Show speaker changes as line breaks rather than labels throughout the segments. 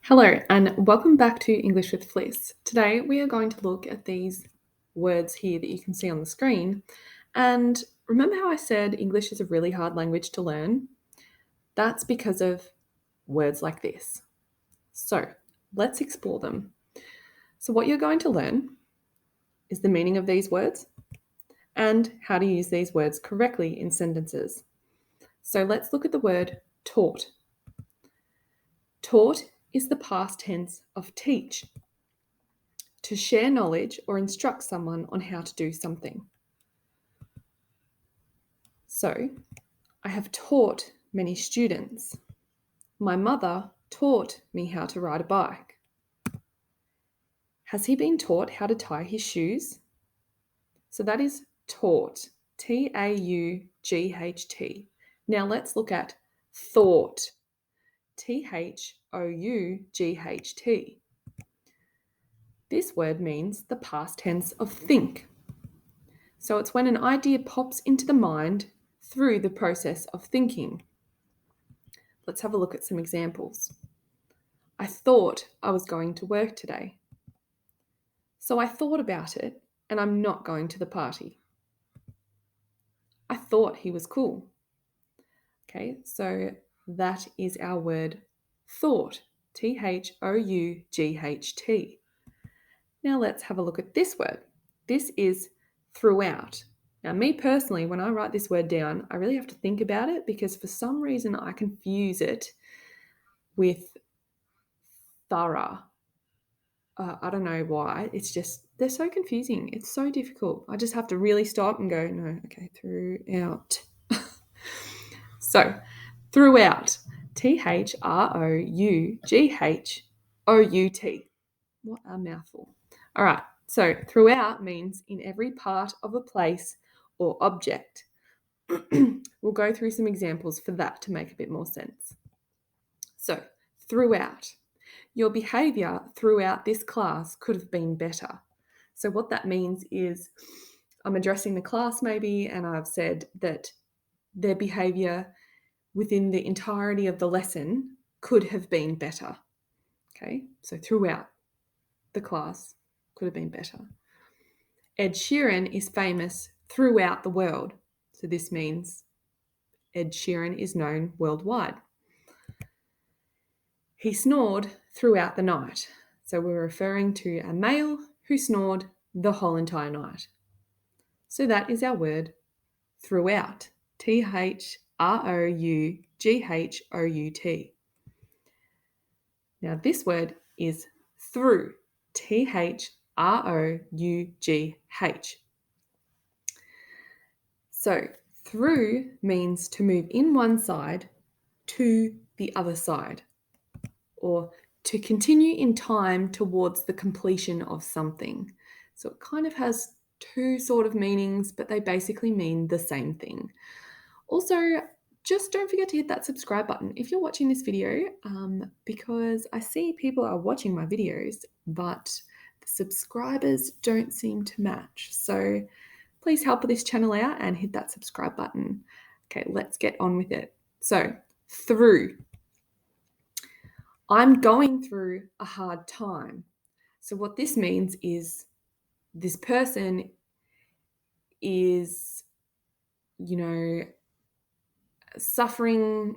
Hello, and welcome back to English with Fliss. Today we are going to look at these words here that you can see on the screen. And remember how I said English is a really hard language to learn? That's because of words like this. So let's explore them. So, what you're going to learn is the meaning of these words and how to use these words correctly in sentences. So, let's look at the word taught. Taught is the past tense of teach. To share knowledge or instruct someone on how to do something. So, I have taught many students. My mother taught me how to ride a bike. Has he been taught how to tie his shoes? So that is taught, T-A-U-G-H-T. Now let's look at thought, T-H-O-U-G-H-T. This word means the past tense of think. So it's when an idea pops into the mind through the process of thinking. Let's have a look at some examples. I thought I was going to work today. So I thought about it and I'm not going to the party. I thought he was cool. Okay, so that is our word thought, T-H-O-U-G-H-T. Now let's have a look at this word. This is throughout. Now, me personally, when I write this word down, I really have to think about it because for some reason I confuse it with thorough. I don't know why. It's just, they're so confusing. It's so difficult. I just have to really stop and go, no, okay, throughout. So, throughout. Throughout. What a mouthful. All right. So, throughout means in every part of a place or object. We'll go through some examples for that to make a bit more sense. So, throughout. Your behaviour throughout this class could have been better. So, what that means is I'm addressing the class maybe, and I've said that their behaviour within the entirety of the lesson could have been better. Okay, so throughout the class could have been better. Ed Sheeran is famous throughout the world. So, this means Ed Sheeran is known worldwide. He snored throughout the night. So we're referring to a male who snored the whole entire night. So that is our word throughout. Throughout. Now this word is through. Through. So through means to move in one side to the other side, or to continue in time towards the completion of something. So it kind of has two sort of meanings, but they basically mean the same thing. Also, just don't forget to hit that subscribe button if you're watching this video, because I see people are watching my videos, but the subscribers don't seem to match. So please help this channel out and hit that subscribe button. Okay, let's get on with it. So, through. I'm going through a hard time. So, what this means is this person is, suffering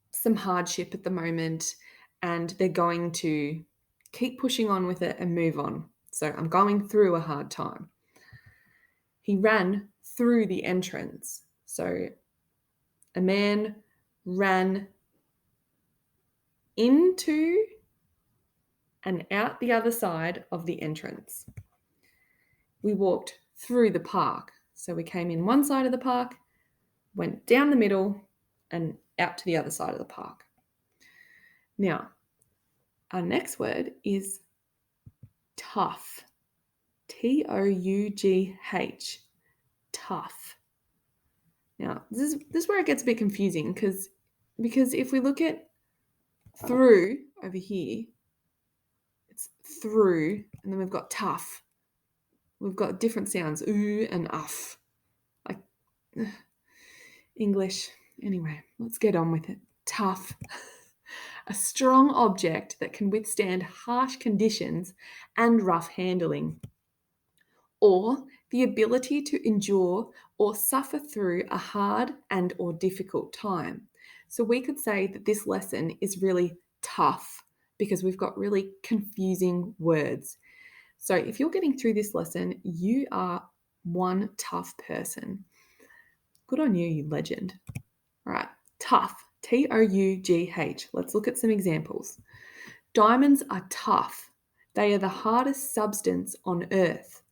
some hardship at the moment and they're going to keep pushing on with it and move on. So, I'm going through a hard time. He ran through the entrance. So, a man ran into and out the other side of the entrance. We walked through the park. So we came in one side of the park, went down the middle, and out to the other side of the park. Now, our next word is tough. Tough. Tough. Now, this is where it gets a bit confusing because if we look at through over here, it's through, and then we've got tough. We've got different sounds, oo and uff. Like English. Anyway, let's get on with it. Tough. a strong object that can withstand harsh conditions and rough handling, or the ability to endure or suffer through a hard and or difficult time. So we could say that this lesson is really tough because we've got really confusing words. So if you're getting through this lesson, you are one tough person. Good on you, you legend. All right, tough, Tough. Let's look at some examples. Diamonds are tough. They are the hardest substance on earth.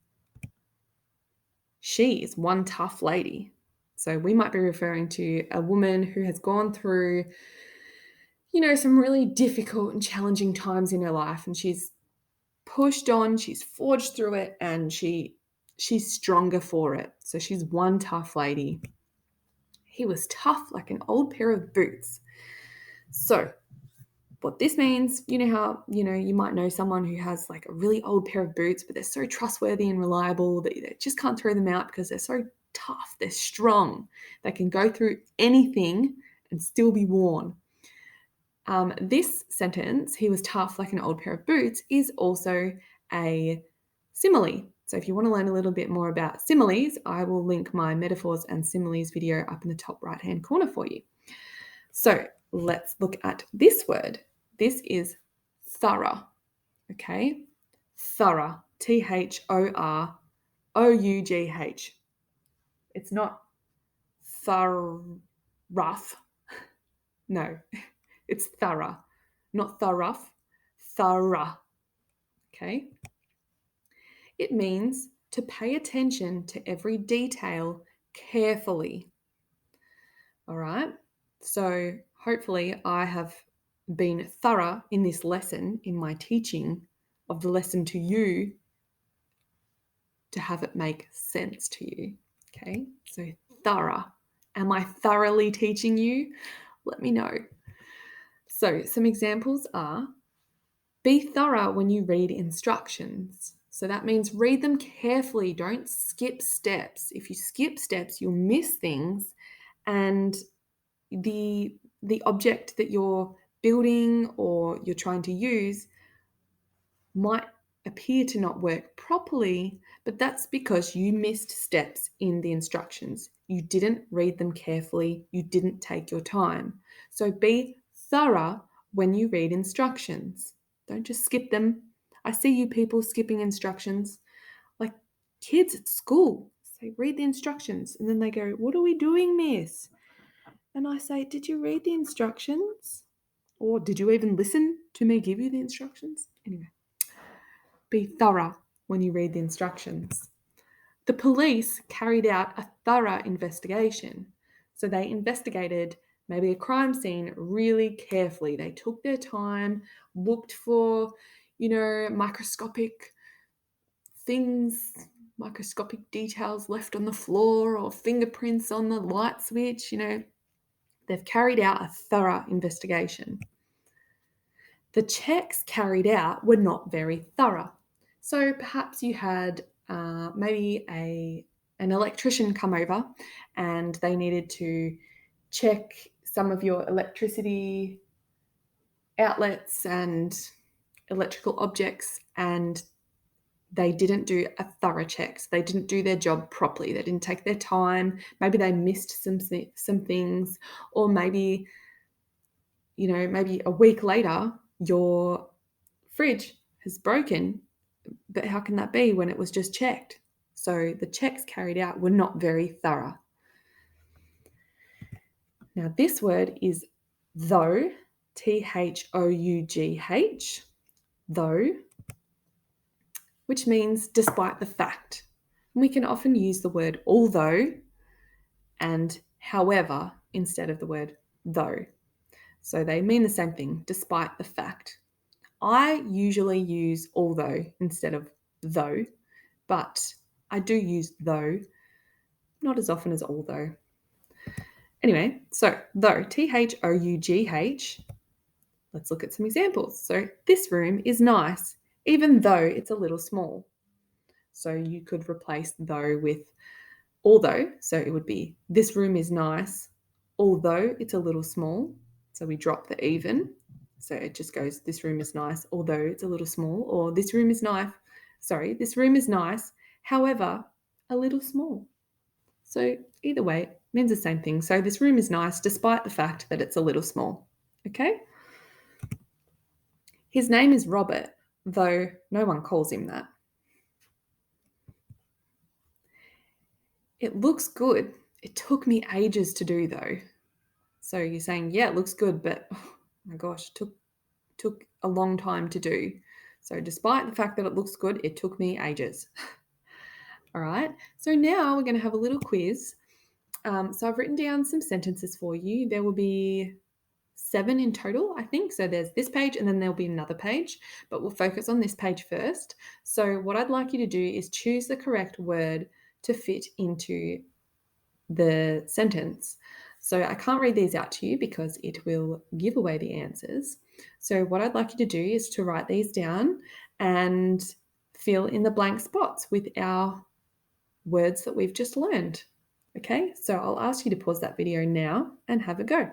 She is one tough lady. So we might be referring to a woman who has gone through, some really difficult and challenging times in her life, and she's pushed on, she's forged through it, and she's stronger for it. So she's one tough lady. He was tough like an old pair of boots. So what this means, how, you might know someone who has like a really old pair of boots, but they're so trustworthy and reliable that you just can't throw them out because they're so tough, they're strong, they can go through anything and still be worn. This sentence, he was tough like an old pair of boots, is also a simile. So if you want to learn a little bit more about similes, I will link my metaphors and similes video up in the top right-hand corner for you. So let's look at this word. This is thorough, okay? Thorough, Thorough. It's not thorough. No, it's thorough, not thorough, thorough, okay? It means to pay attention to every detail carefully. All right, so hopefully I have been thorough in this lesson, in my teaching of the lesson to you, to have it make sense to you. Okay, so thorough. Am I thoroughly teaching you? Let me know. So some examples are, be thorough when you read instructions. So that means read them carefully. Don't skip steps. If you skip steps, you'll miss things, and the object that you're building or you're trying to use might appear to not work properly, but that's because you missed steps in the instructions. You didn't read them carefully. You didn't take your time. So be thorough when you read instructions. Don't just skip them. I see you people skipping instructions, like kids at school. Say, read the instructions. And then they go, what are we doing, miss? And I say, did you read the instructions? Or did you even listen to me give you the instructions? Anyway, be thorough when you read the instructions. The police carried out a thorough investigation. So they investigated maybe a crime scene really carefully. They took their time, looked for, microscopic things, microscopic details left on the floor or fingerprints on the light switch, They've carried out a thorough investigation. The checks carried out were not very thorough. So perhaps you had maybe an electrician come over and they needed to check some of your electricity outlets and electrical objects, and they didn't do a thorough check. So they didn't do their job properly. They didn't take their time. Maybe they missed some things, or maybe a week later your fridge has broken. But how can that be when it was just checked? So the checks carried out were not very thorough. Now this word is though, Though, though, which means despite the fact. And we can often use the word although and however instead of the word though. So they mean the same thing, despite the fact. I usually use although instead of though, but I do use though, not as often as although. Anyway, so though, Though, let's look at some examples. So this room is nice, even though it's a little small. So you could replace though with although. So it would be, this room is nice, although it's a little small. So we drop the even. So it just goes, this room is nice, although it's a little small, or this room is nice. Sorry, this room is nice, however, a little small. So either way, it means the same thing. So this room is nice despite the fact that it's a little small. Okay? His name is Robert, though no one calls him that. It looks good. It took me ages to do, though. So you're saying, yeah, it looks good, but oh my gosh, it took a long time to do. So despite the fact that it looks good, it took me ages. All right. So now we're going to have a little quiz. So I've written down some sentences for you. There will be 7 in total, I think. So there's this page and then there'll be another page, but we'll focus on this page first. So what I'd like you to do is choose the correct word to fit into the sentence. So I can't read these out to you because it will give away the answers. So what I'd like you to do is to write these down and fill in the blank spots with our words that we've just learned. Okay, so I'll ask you to pause that video now and have a go.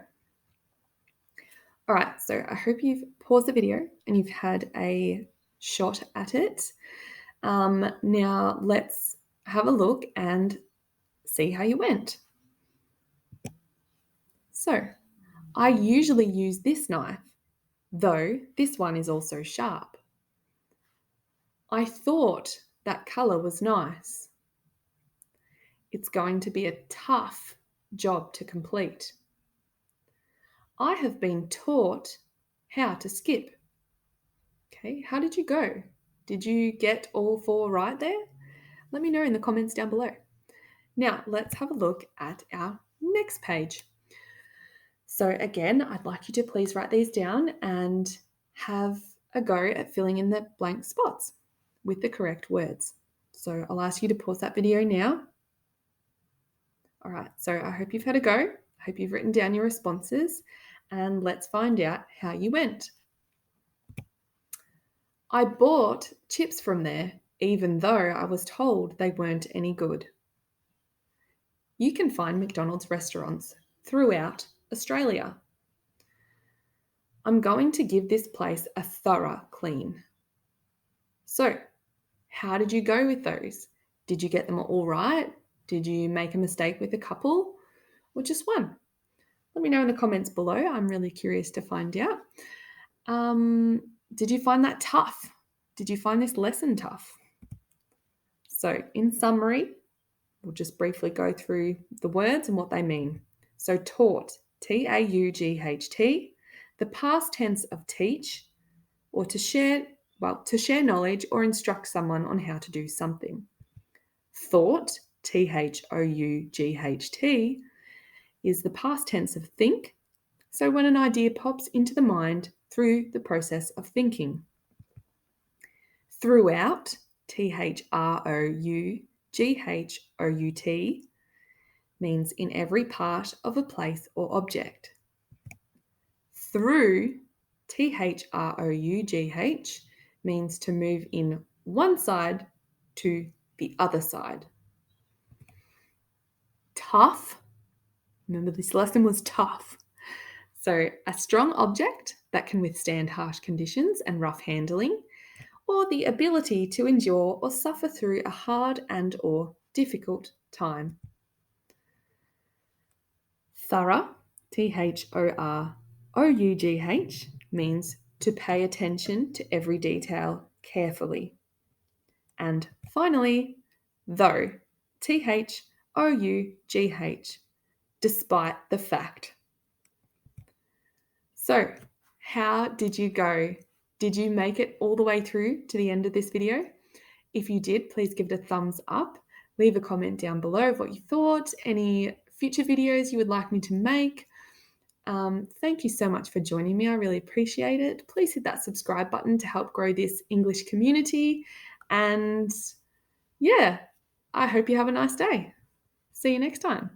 All right, so I hope you've paused the video and you've had a shot at it. Now let's have a look and see how you went. So, I usually use this knife, though this one is also sharp. I thought that colour was nice. It's going to be a tough job to complete. I have been taught how to skip. Okay, how did you go? Did you get all 4 right there? Let me know in the comments down below. Now, let's have a look at our next page. So again, I'd like you to please write these down and have a go at filling in the blank spots with the correct words. So I'll ask you to pause that video now. All right, so I hope you've had a go. I hope you've written down your responses, and let's find out how you went. I bought chips from there, even though I was told they weren't any good. You can find McDonald's restaurants throughout Australia. I'm going to give this place a thorough clean. So, how did you go with those? Did you get them all right? Did you make a mistake with a couple or just one? Let me know in the comments below. I'm really curious to find out. Did you find that tough? Did you find this lesson tough? So, in summary, we'll just briefly go through the words and what they mean. So, taught, T-A-U-G-H-T, the past tense of teach, or to share knowledge or instruct someone on how to do something. Thought, T-H-O-U-G-H-T, is the past tense of think, so when an idea pops into the mind through the process of thinking. Throughout, T-H-R-O-U-G-H-O-U-T, means in every part of a place or object. Through, T-H-R-O-U-G-H, means to move in one side to the other side. Tough, remember this lesson was tough. So a strong object that can withstand harsh conditions and rough handling, or the ability to endure or suffer through a hard and or difficult time. Thorough, T-H-O-R-O-U-G-H, means to pay attention to every detail carefully. And finally, though, T-H-O-U-G-H, despite the fact. So, how did you go? Did you make it all the way through to the end of this video? If you did, please give it a thumbs up. Leave a comment down below of what you thought, any future videos you would like me to make. Thank you so much for joining me. I really appreciate it. Please hit that subscribe button to help grow this English community. And yeah, I hope you have a nice day. See you next time.